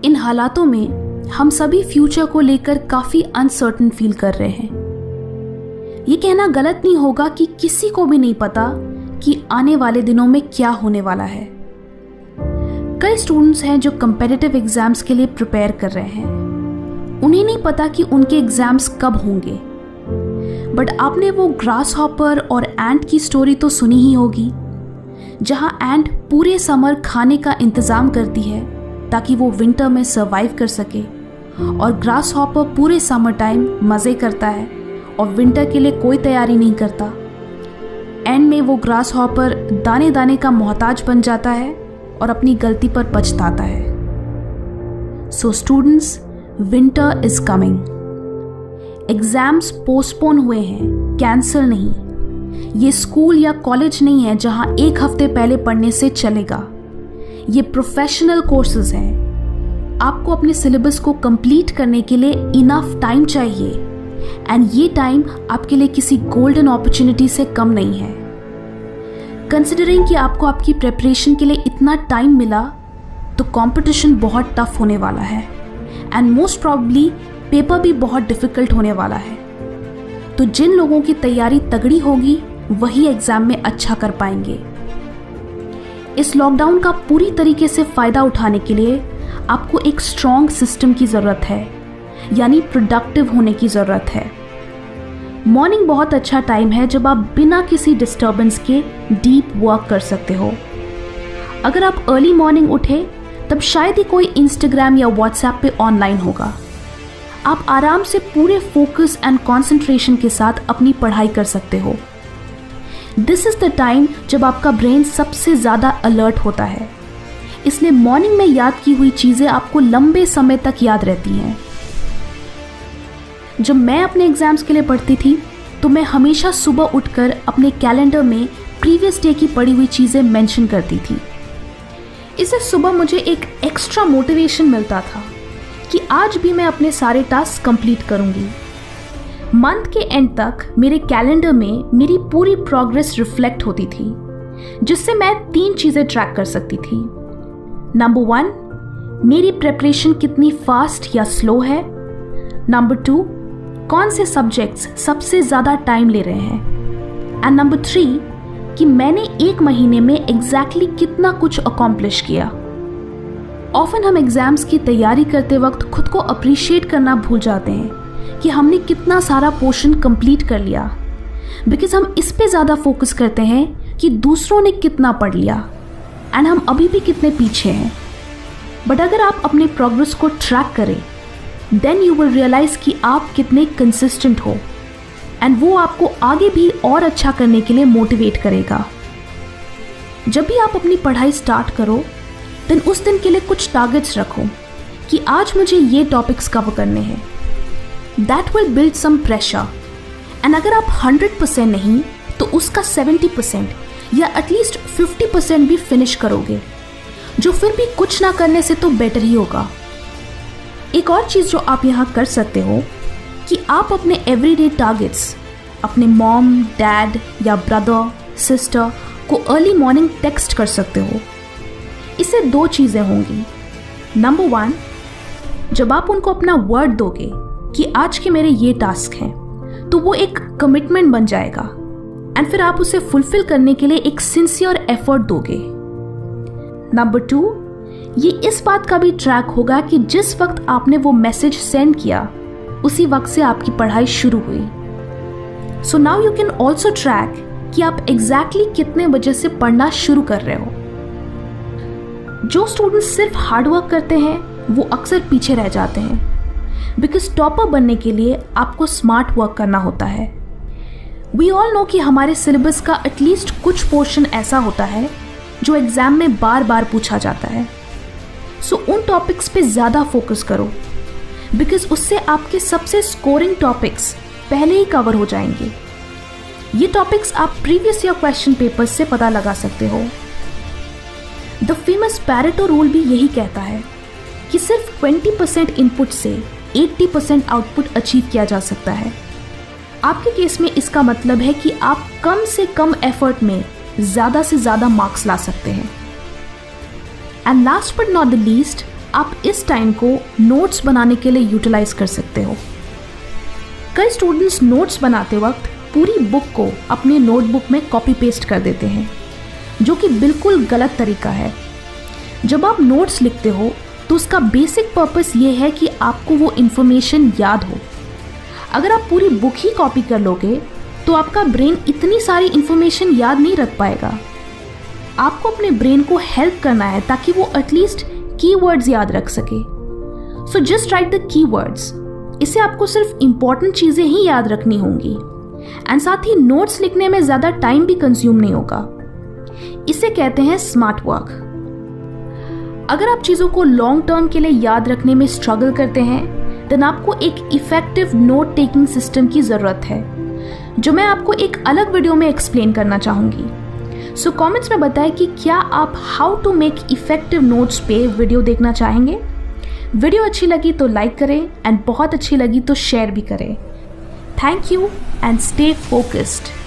इन हालातों में हम सभी फ्यूचर को लेकर काफी अनसर्टेन फील कर रहे हैं। ये कहना गलत नहीं होगा कि किसी को भी नहीं पता कि आने वाले दिनों में क्या होने वाला है। कई स्टूडेंट्स हैं जो कम्पिटिटिव एग्जाम्स के लिए प्रिपेयर कर रहे हैं। उन्हें नहीं पता कि उनके एग्जाम्स कब होंगे, बट आपने वो ग्रास हॉपर और एंट की स्टोरी तो सुनी ही होगी, जहां एंट पूरे समर खाने का इंतजाम करती है ताकि वो विंटर में सरवाइव कर सके, और ग्रास हॉपर पूरे समर टाइम मज़े करता है और विंटर के लिए कोई तैयारी नहीं करता। एंड में वो ग्रास हॉपर दाने दाने का मोहताज बन जाता है और अपनी गलती पर पछताता है। So students, winter is coming. Exams postpone हुए हैं, कैंसिल नहीं। ये स्कूल या कॉलेज नहीं है जहां एक हफ्ते पहले पढ़ने से चलेगा। ये प्रोफेशनल कोर्सेज हैं। आपको अपने सिलेबस को कंप्लीट करने के लिए इनफ टाइम चाहिए, एंड ये टाइम आपके लिए किसी गोल्डन अपॉर्चुनिटी से कम नहीं है। कंसिडरिंग कि आपको आपकी प्रिपरेशन के लिए इतना टाइम मिला, तो कंपटीशन बहुत टफ होने वाला है, एंड मोस्ट प्रॉब्ली पेपर भी बहुत डिफिकल्ट होने वाला है। तो जिन लोगों की तैयारी तगड़ी होगी वही एग्जाम में अच्छा कर पाएंगे। इस लॉकडाउन का पूरी तरीके से फायदा उठाने के लिए आपको एक स्ट्रॉन्ग सिस्टम की ज़रूरत है, यानी प्रोडक्टिव होने की ज़रूरत है। मॉर्निंग बहुत अच्छा टाइम है जब आप बिना किसी डिस्टर्बेंस के डीप वर्क कर सकते हो। अगर आप अर्ली मॉर्निंग उठे तब शायद ही कोई इंस्टाग्राम या व्हाट्सएप पे ऑनलाइन होगा। आप आराम से पूरे फोकस एंड कंसंट्रेशन के साथ अपनी पढ़ाई कर सकते हो। दिस इज द टाइम जब आपका ब्रेन सबसे ज़्यादा अलर्ट होता है, इसलिए मॉर्निंग में याद की हुई चीज़ें आपको लंबे समय तक याद रहती हैं। जब मैं अपने एग्जाम्स के लिए पढ़ती थी तो मैं हमेशा सुबह उठकर अपने कैलेंडर में प्रीवियस डे की पढ़ी हुई चीज़ें मेंशन करती थी। इससे सुबह मुझे एक एक्स्ट्रा मोटिवेशन मिलता था कि आज भी मैं अपने सारे टास्क कंप्लीट करूंगी। मंथ के एंड तक मेरे कैलेंडर में मेरी पूरी प्रोग्रेस रिफ्लेक्ट होती थी, जिससे मैं 3 चीज़ें ट्रैक कर सकती थी। नंबर 1, मेरी प्रिपरेशन कितनी फास्ट या स्लो है। नंबर 2, कौन से सब्जेक्ट्स सबसे ज़्यादा टाइम ले रहे हैं। एंड नंबर 3, कि मैंने 1 महीने में एग्जैक्टली कितना कुछ अकॉम्प्लिश किया। ऑफन हम एग्जाम्स की तैयारी करते वक्त खुद को अप्रिशिएट करना भूल जाते हैं कि हमने कितना सारा पोर्शन कंप्लीट कर लिया, बिकॉज हम इस पे ज़्यादा फोकस करते हैं कि दूसरों ने कितना पढ़ लिया एंड हम अभी भी कितने पीछे हैं। बट अगर आप अपने प्रोग्रेस को ट्रैक करें, देन यू विल रियलाइज कि आप कितने कंसिस्टेंट हो, एंड वो आपको आगे भी और अच्छा करने के लिए मोटिवेट करेगा। जब भी आप अपनी पढ़ाई स्टार्ट करो, देन उस दिन के लिए कुछ टारगेट्स रखो कि आज मुझे ये टॉपिक्स कवर करने हैं। That will build some pressure, and अगर आप 100% नहीं तो उसका 70% या एटलीस्ट 50% भी फिनिश करोगे, जो फिर भी कुछ ना करने से तो बेटर ही होगा। एक और चीज़ जो आप यहाँ कर सकते हो कि आप अपने एवरीडे टारगेट्स अपने मॉम, डैड या ब्रदर, सिस्टर को अर्ली मॉर्निंग टेक्स्ट कर सकते हो। इससे 2 चीज़ें होंगी। नंबर 1, जब आप उनको अपना वर्ड दोगे कि आज के मेरे ये टास्क हैं, तो वो एक कमिटमेंट बन जाएगा, एंड फिर आप उसे फुलफिल करने के लिए एक सिंसियर एफर्ट दोगे। नंबर 2, ये इस बात का भी ट्रैक होगा कि जिस वक्त आपने वो मैसेज सेंड किया उसी वक्त से आपकी पढ़ाई शुरू हुई। So now you can also track कि आप एग्जैक्टली कितने बजे से पढ़ना शुरू कर रहे हो। जो स्टूडेंट्स सिर्फ हार्डवर्क करते हैं वो अक्सर पीछे रह जाते हैं, बिकॉज टॉपर बनने के लिए आपको स्मार्ट वर्क करना होता है। वी ऑल नो कि हमारे सिलेबस का एटलीस्ट कुछ पोर्शन ऐसा होता है जो एग्जाम में बार बार पूछा जाता है। सो उन टॉपिक्स पे ज़्यादा फोकस करो, बिकॉज उससे आपके सबसे स्कोरिंग टॉपिक्स पहले ही कवर हो जाएंगे। ये टॉपिक्स आप प्रीवियस ईयर क्वेश्चन पेपर्स से पता लगा सकते हो। द फेमस पैरेटो रूल भी यही कहता है कि सिर्फ 20% इनपुट से 80% आउटपुट अचीव किया जा सकता है। आपके केस में इसका मतलब है कि आप कम से कम एफर्ट में ज़्यादा से ज़्यादा मार्क्स ला सकते हैं। And last but not the least, आप इस टाइम को नोट्स बनाने के लिए यूटिलाइज कर सकते हो। कई स्टूडेंट्स नोट्स बनाते वक्त पूरी बुक को अपने नोटबुक में कॉपी पेस्ट कर देते हैं, जो कि बिल्कुल गलत तरीका है। जब आप नोट्स लिखते हो तो उसका बेसिक पर्पस ये है कि आपको वो इन्फॉर्मेशन याद हो। अगर आप पूरी बुक ही कॉपी कर लोगे तो आपका ब्रेन इतनी सारी इन्फॉर्मेशन याद नहीं रख पाएगा। आपको अपने ब्रेन को हेल्प करना है ताकि वो एटलीस्ट कीवर्ड्स याद रख सके। So just right the keywords. इससे आपको सिर्फ इंपॉर्टेंट चीज़ें ही याद रखनी होंगी एंड साथ ही नोट्स लिखने में ज़्यादा टाइम भी कंज्यूम नहीं होगा। इसे कहते हैं स्मार्ट वर्क। अगर आप चीज़ों को लॉन्ग टर्म के लिए याद रखने में स्ट्रगल करते हैं देन आपको एक इफेक्टिव नोट टेकिंग सिस्टम की ज़रूरत है, जो मैं आपको एक अलग वीडियो में एक्सप्लेन करना चाहूँगी। सो कमेंट्स में बताएं कि क्या आप how to make effective notes पे वीडियो देखना चाहेंगे। वीडियो अच्छी लगी तो लाइक करें एंड बहुत अच्छी लगी तो शेयर भी करें। Thank you and stay focused.